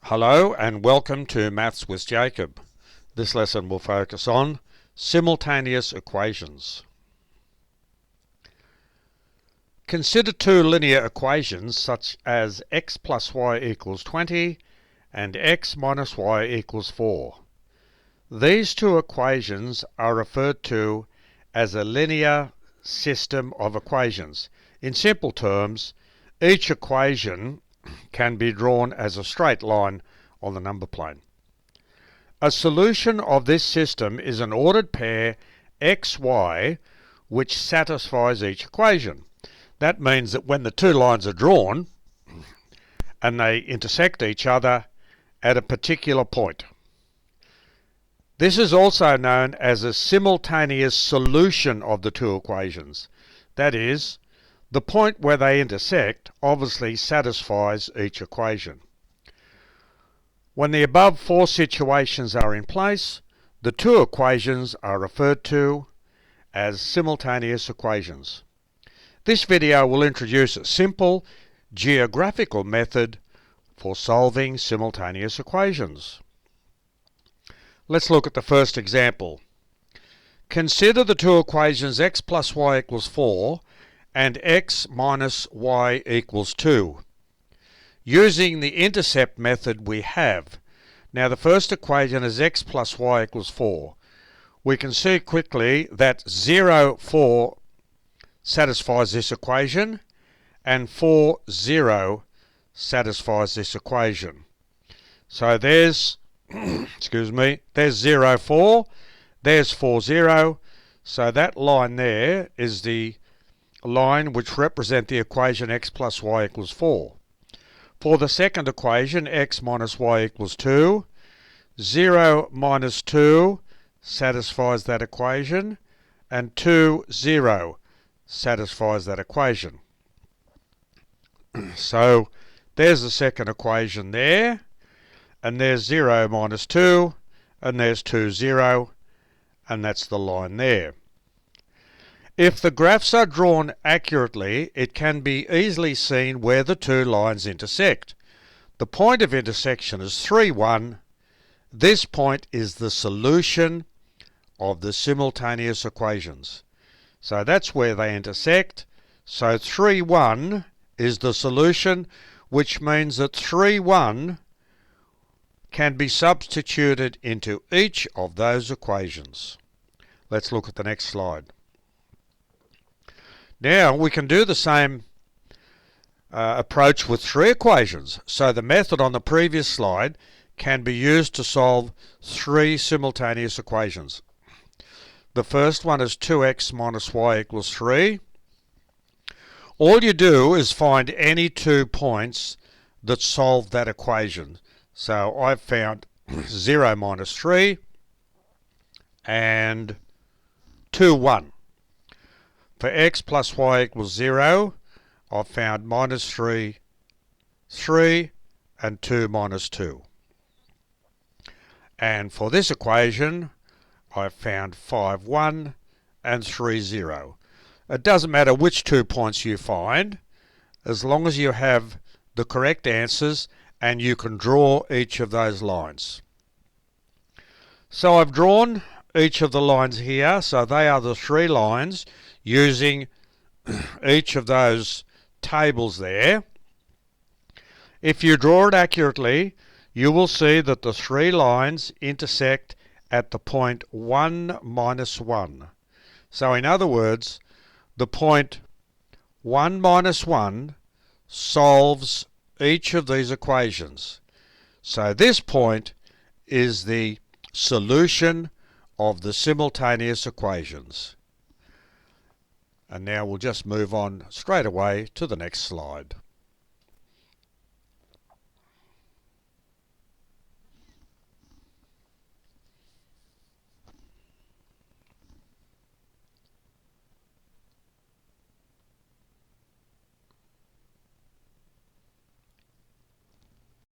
Hello and welcome to Maths with Jacob. This lesson will focus on simultaneous equations. Consider two linear equations such as x plus y equals 20 and x minus y equals 4. These two equations are referred to as a linear system of equations. In simple terms, each equation can be drawn as a straight line on the number plane. A solution of this system is an ordered pair xy which satisfies each equation. That means that when the two lines are drawn and they intersect each other at a particular point. This is also known as a simultaneous solution of the two equations. That is, the point where they intersect obviously satisfies each equation. When the above four situations are in place, the two equations are referred to as simultaneous equations. This video will introduce a simple geographical method for solving simultaneous equations. Let's look at the first example. Consider the two equations x plus y equals 4 and x minus y equals 2. Using the intercept method we have. Now the first equation is x plus y equals 4. We can see quickly that 0, 4 satisfies this equation and 4, 0 satisfies this equation. So there's, there's 0, 4, there's 4, 0. So that line there is the line which represent the equation x plus y equals 4. For the second equation, x minus y equals 2, 0 minus 2 satisfies that equation, and 2, 0 satisfies that equation. So there's the second equation there, and there's 0 minus 2, and there's 2, 0, and that's the line there. If the graphs are drawn accurately, it can be easily seen where the two lines intersect. The point of intersection is 3, 1. This point is the solution of the simultaneous equations. So that's where they intersect. So 3, 1 is the solution, which means that 3, 1 can be substituted into each of those equations. Let's look at the next slide. Now we can do the same approach with three equations. So the method on the previous slide can be used to solve three simultaneous equations. The first one is 2x minus y equals 3. All you do is find any 2 points that solve that equation. So I've found 0 minus 3 and 2, 1. For x plus y equals 0, I've found minus 3, 3, and 2 minus 2. And for this equation, I've found 5, 1, and 3, 0. It doesn't matter which 2 points you find, as long as you have the correct answers and you can draw each of those lines. So I've drawn each of the lines here, so they are the three lines using each of those tables there. If you draw it accurately, you will see that the three lines intersect at the point 1 minus 1. So in other words, the point 1 minus 1 solves each of these equations. So this point is the solution of the simultaneous equations. And now we'll just move on straight away to the next slide.